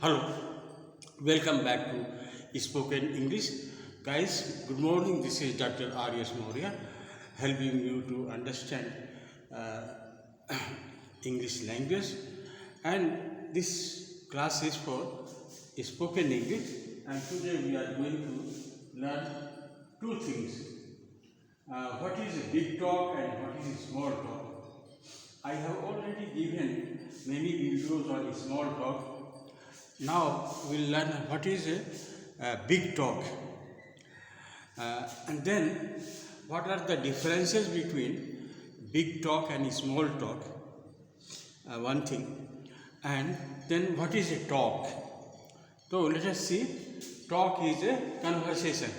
Hello, welcome back to Spoken English. Guys, good morning. This is Dr. R.S. Maurya helping you to understand uh, English language. And this class is for Spoken English. And today we are going to learn two things. What is a big talk and what is a small talk? I have already given many videos on small talk. Now we'll learn what is a big talk, and then what are the differences between big talk and small talk. One thing, and then what is a talk? So let us see. Talk is a conversation.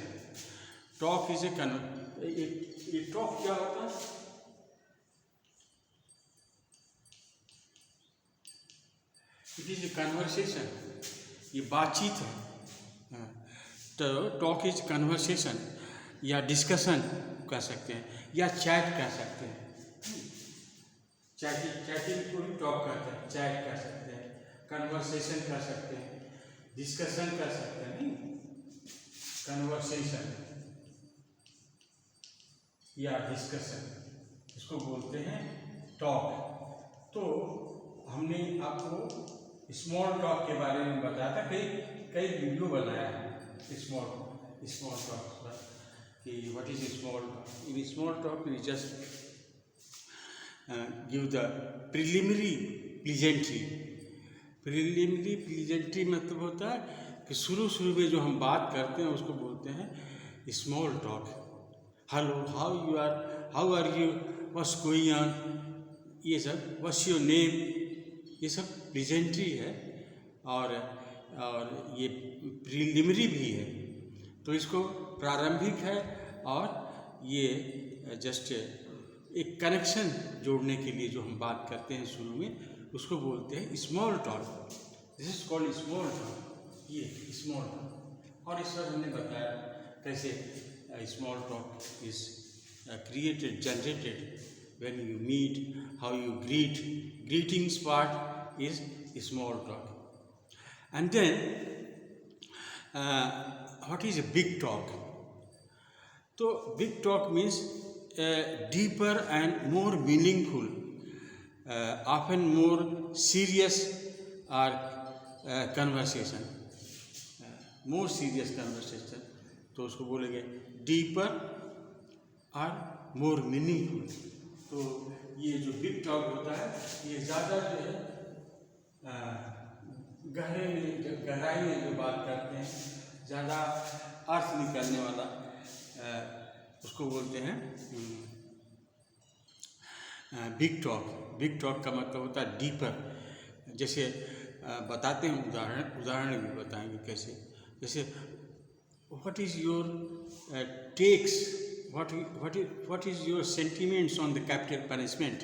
Talk is a ये talk क्या होता है? It is a conversation, ये बातचीत है. तो talk is conversation या discussion कह सकते हैं या चैट कह सकते हैं. चैटिंग को भी टॉक कहते हैं, चैट कह सकते हैं, कन्वर्सेशन कह सकते हैं, डिस्कशन कह सकते हैं. नहीं, कन्वर्सेशन या डिस्कशन इसको बोलते हैं टॉक. तो हमने आपको स्मॉल टॉक के बारे में बताया था, कई वीडियो बनाया है स्मॉल टॉक पर कि what is small talk. In small talk we just give the preliminary pleasantry. Preliminary pleasantry मतलब होता है कि शुरू में जो हम बात करते हैं उसको बोलते हैं small talk. Hello, how are you, what's going on, ये सब, व्हाट्स योर नेम, ये सब प्लीजेंट्री है और ये प्रीलिमिनरी भी है. तो इसको प्रारंभिक है और ये जस्ट एक कनेक्शन जोड़ने के लिए जो हम बात करते हैं शुरू में उसको बोलते हैं small talk. This is called small talk. ये स्मॉल टॉक. और इस पर हमने बताया कैसे small talk is created, generated when you meet, how you greet. Greetings part is small talk. And then what is a big talk? So big talk means deeper and more meaningful, often more serious or conversation, more serious conversation. तो उसको बोलेंगे deeper और more meaningful. तो ये जो big talk होता है ये ज़्यादा जो है गहराई में जो बात करते हैं, ज़्यादा अर्थ निकलने वाला, उसको बोलते हैं बिग टॉक. बिग टॉक का मतलब होता है डीपर. जैसे बताते हैं उदाहरण भी बताएंगे कैसे. जैसे what is your tax, what is your sentiments on the capital punishment?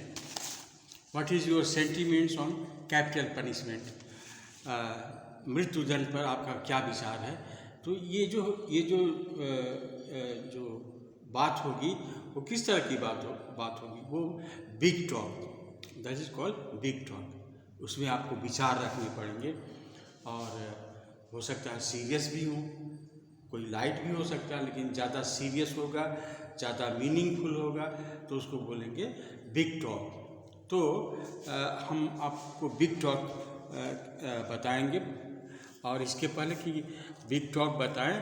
What is your sentiments on capital punishment? मृत्युदंड पर आपका क्या विचार है. तो ये जो बात होगी वो किस तरह की बात होगी, वो big talk. That is called big talk. उसमें आपको विचार रखने पड़ेंगे और हो सकता है सीरियस भी हो, कोई लाइट भी हो सकता है, लेकिन ज़्यादा सीरियस होगा, ज़्यादा मीनिंगफुल होगा, तो उसको बोलेंगे बिग टॉक. तो हम आपको बिग टॉक बताएंगे. और इसके पहले कि बिग टॉक बताएं,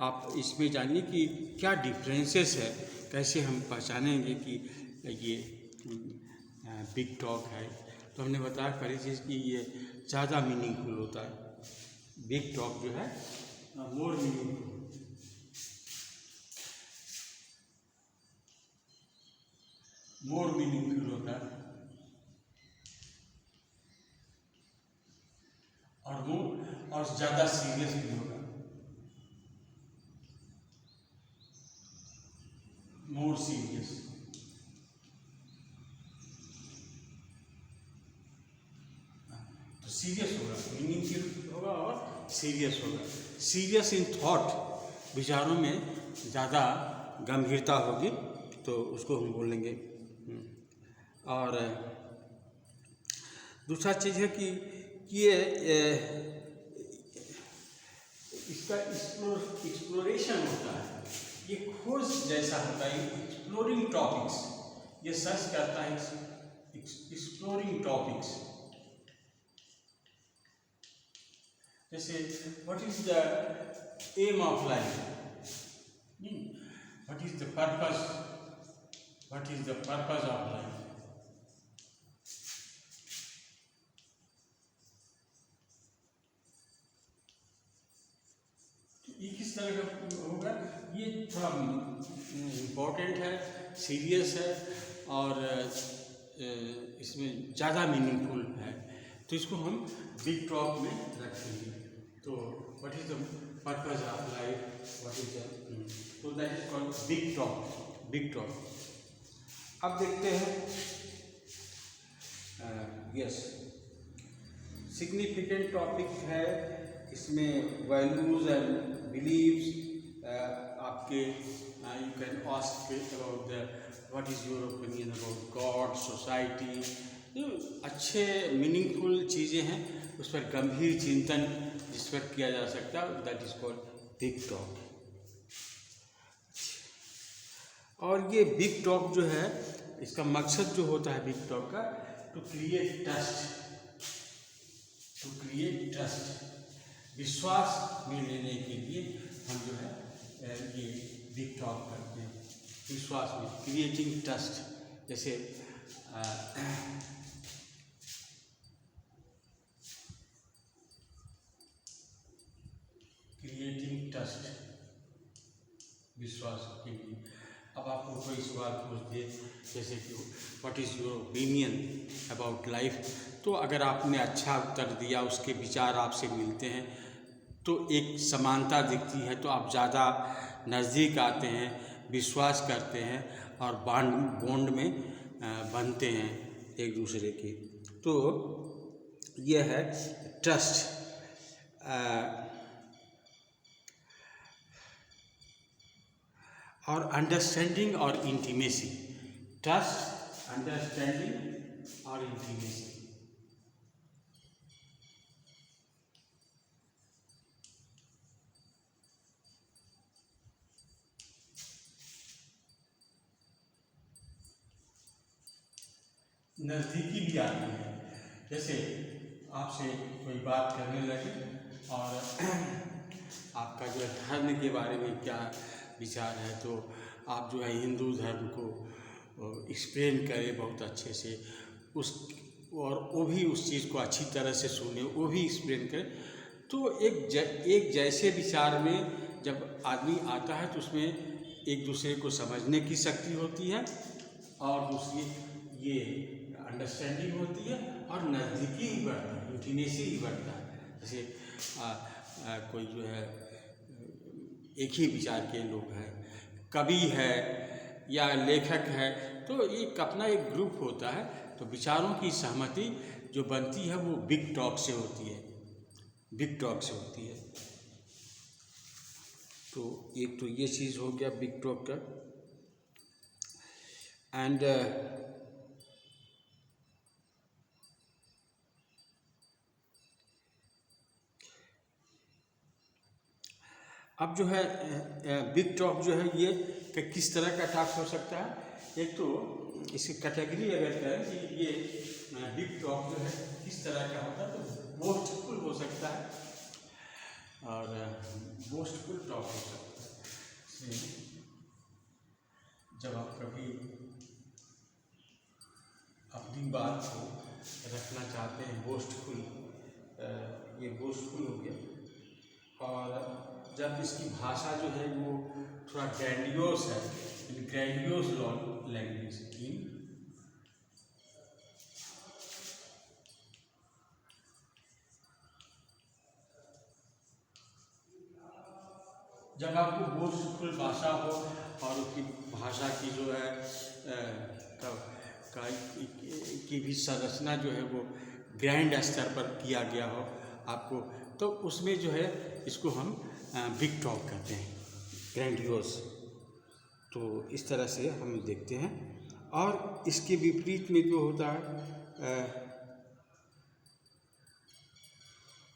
आप इसमें जानिए कि क्या डिफरेंसेस है, कैसे हम पहचानेंगे कि ये बिग टॉक है. तो हमने बताया पहली चीज़ कि ये ज़्यादा मीनिंगफुल होता है. बिग टॉक जो है मोर मीनिंगफुल, मोर मीनिंगफुल होता है और ज़्यादा सीरियस भी होगा. More serious. तो सीरियस होगा, मीनिंगफुल होगा और सीरियस होगा. सीरियस इन थॉट, विचारों में ज़्यादा गंभीरता होगी, तो उसको हम बोलेंगे. और दूसरा चीज़ है कि ये इसका एक्सप्लोरेशन होता है, ये खोज जैसा होता है, एक्सप्लोरिंग टॉपिक्स, ये सर्च करता है एक्सप्लोरिंग टॉपिक्स। जैसे what is the aim of life, what is the purpose, what is the purpose of life. ये किस तरह का होगा, ये थोड़ा इम्पोर्टेंट है, सीरियस है और इसमें ज़्यादा मीनिंगफुल है, तो इसको हम बिग टॉक में रखेंगे। तो what is the purpose of life, what is the, तो that is called big talk, big talk. अब देखते हैं, यस सिग्निफिकेंट टॉपिक है, इसमें वैल्यूज एंड बिलीव्स, आपके you can ask about the what is your opinion about God, society, जो अच्छे meaningful चीज़ें हैं उस पर गंभीर चिंतन जिस पर किया जा सकता है, that is called big talk. और ये बिग टॉक जो है, इसका मकसद जो होता है बिग टॉक का, to create trust, to create trust, विश्वास में लेने के लिए हम जो है ये बिग टॉक करते हैं, विश्वास में, क्रिएटिंग ट्रस्ट। जैसे क्रिएटिंग ट्रस्ट, विश्वास के लिए। अब आपको कोई सवाल पूछ दे जैसे कि what is your opinion about life, तो अगर आपने अच्छा उत्तर दिया, उसके विचार आपसे मिलते हैं, तो एक समानता दिखती है, तो आप ज़्यादा नज़दीक आते हैं, विश्वास करते हैं और बॉन्ड में बनते हैं एक दूसरे के। तो यह है ट्रस्ट। और अंडरस्टैंडिंग और इंटीमेसी, ट्रस्ट, अंडरस्टैंडिंग और इंटीमेसी। नज़दीकी भी आती है, जैसे आपसे कोई बात करने लगे और आपका जो है धर्म के बारे में क्या विचार है, तो आप जो है हिंदू धर्म को एक्सप्लेन करें बहुत अच्छे से, उस और वो भी उस चीज़ को अच्छी तरह से सुने, वो भी एक्सप्लेन करें, तो एक जैसे विचार में जब आदमी आता है तो उसमें एक दूसरे को समझने की शक्ति होती है और दूसरी ये अंडरस्टैंडिंग होती है और नज़दीकी ही बढ़ता है, इंटीमेसी ही बढ़ता है। जैसे कोई जो है एक ही विचार के लोग हैं, कवि है या लेखक है, तो एक अपना एक ग्रुप होता है, तो विचारों की सहमति जो बनती है वो बिग टॉक से होती है, बिग टॉक से होती है। तो एक तो ये चीज़ हो गया बिग टॉक का। एंड अब जो है बिग टॉक जो है ये किस तरह का टॉक हो सकता है। एक तो इसकी कैटेगरी अगर करें कि ये बिग टॉक जो है किस तरह का होता है, तो बोस्टफुल हो सकता है और बोस्टफुल टॉक हो सकता है। जब आप कभी अपनी बात को रखना चाहते हैं बोस्टफुल, ये बोस्टफुल हो गया। और जब इसकी भाषा जो है वो थोड़ा ग्रैंडियोस है, ग्रैंडियोस लैंग्वेज की, जब आपको बोस्टफुल भाषा हो और उसकी भाषा की जो है की भी संरचना जो है वो ग्रैंड स्तर पर किया गया हो आपको, तो उसमें जो है इसको हम बिग टॉक कहते हैं, ग्रैंडियोस। तो इस तरह से हम देखते हैं। और इसके विपरीत में जो होता है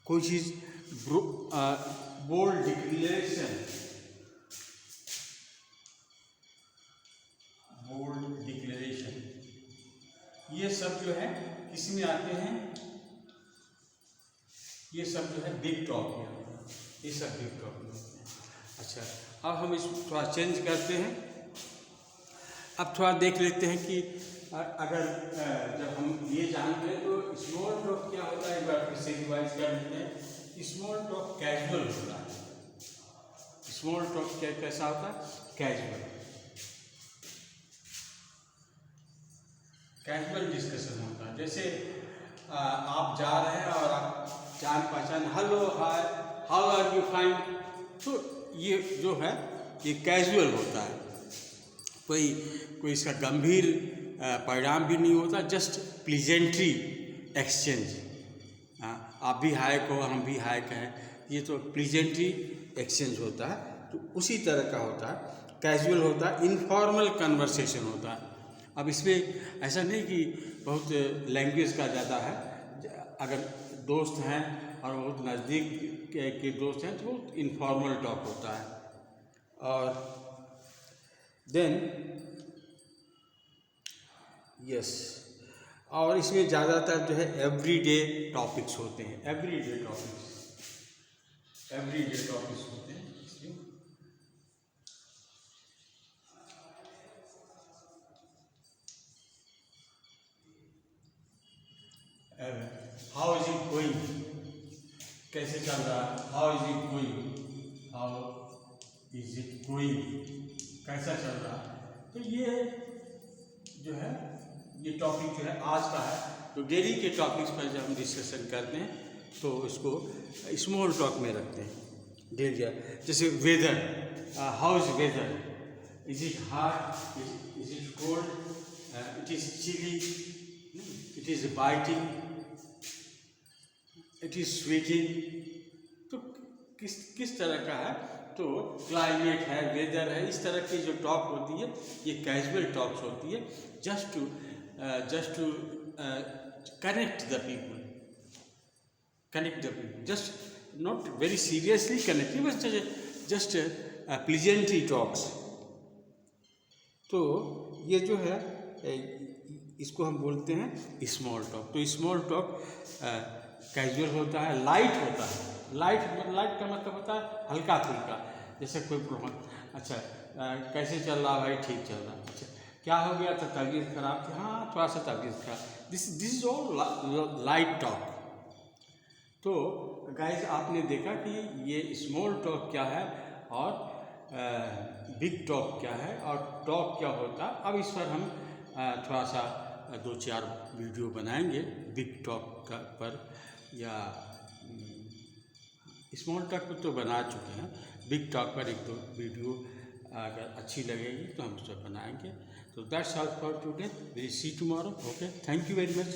कोई चीज़ बोल्ड डिक्लेरेशन, बोल्ड डिक्लेरेशन, ये सब जो है किसमें आते हैं, ये सब जो है बिग टॉक में आते हैं, ये सब बिग टॉक में होते हैं। अच्छा, अब हम इसको थोड़ा चेंज करते हैं। अब थोड़ा देख लेते हैं कि अगर जब हम ये जानते हैं तो स्मॉल टॉक क्या होता है, एक बार फिर से रिवाइज कर लेते हैं। स्मॉल टॉक कैजुअल होता है। स्मॉल टॉक क्या कैसा होता है, कैजुअल, कैजुअल डिस्कशन होता है। जैसे आप जा रहे हैं और आप जान पहचान, hello hi how are you fine, तो ये जो है ये कैजुअल होता है, कोई इसका गंभीर परिणाम भी नहीं होता, जस्ट प्लीजेंट्री एक्सचेंज। आप भी हाय कहो, हम भी हाय कहें, ये तो प्लीजेंट्री एक्सचेंज होता है। तो उसी तरह का होता है, कैजुअल होता है, इनफॉर्मल कन्वर्सेशन होता है। अब इसमें ऐसा नहीं कि बहुत लैंग्वेज का ज़्यादा है, अगर दोस्त हैं और बहुत नज़दीक के दोस्त हैं तो बहुत इनफॉर्मल टॉक होता है। और देन यस, और इसमें ज़्यादातर जो है एवरीडे टॉपिक्स होते हैं, एवरीडे टॉपिक्स होते हैं इसमें। हाउ इज इट गोइंग, कैसे चल रहा है, how is it going, how is it going, कैसा चल रहा है। तो ये जो है ये टॉपिक जो है आज का है। तो डेली के टॉपिक्स पर जब हम डिस्कशन करते हैं तो इसको स्मॉल टॉक में रखते हैं डेली। जैसे weather, how is weather, is it hot, is it cold, it is chilly, it is biting, it is sweating. तो किस तरह का है, तो क्लाइमेट है, वेदर है, इस तरह की जो टॉक होती है ये कैजुअल टॉक्स होती है, just to connect the people, just not very seriously connect, बस जस्ट प्लीजेंटरी टॉक्स। तो ये जो है इसको हम बोलते हैं स्मॉल टॉक। तो स्मॉल टॉक कैजुअल होता है, लाइट होता है। लाइट का मतलब होता है हल्का फुल्का, जैसे कोई अच्छा कैसे चल रहा भाई, ठीक चल रहा, अच्छा क्या हो गया था, तबीयत खराब थी, हाँ थोड़ा सा तबीयत खराब, this is all light talk. तो गाइस आपने देखा कि ये स्मॉल टॉक क्या है और बिग टॉक क्या है और टॉक क्या होता है। अब इस पर हम थोड़ा सा 2-4 वीडियो बनाएंगे बिग टॉक पर, या स्मॉल टॉक पर तो बना चुके हैं, बिग टॉक पर 1-2 वीडियो अगर अच्छी लगेगी तो हम उसे बनाएंगे। तो that's all for today, will see tomorrow. Okay, thank you very much.